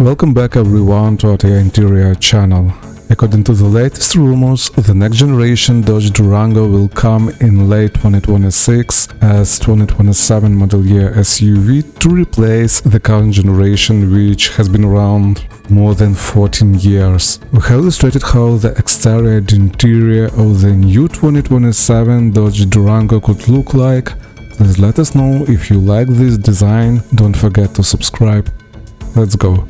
Welcome back everyone to our interior channel. According to the latest rumors, the next generation Dodge Durango will come in late 2026 as 2027 model year SUV to replace the current generation, which has been around more than 14 years. We have illustrated how the exterior and interior of the new 2027 Dodge Durango could look like. Please let us know if you like this design. Don't forget to subscribe. Let's go.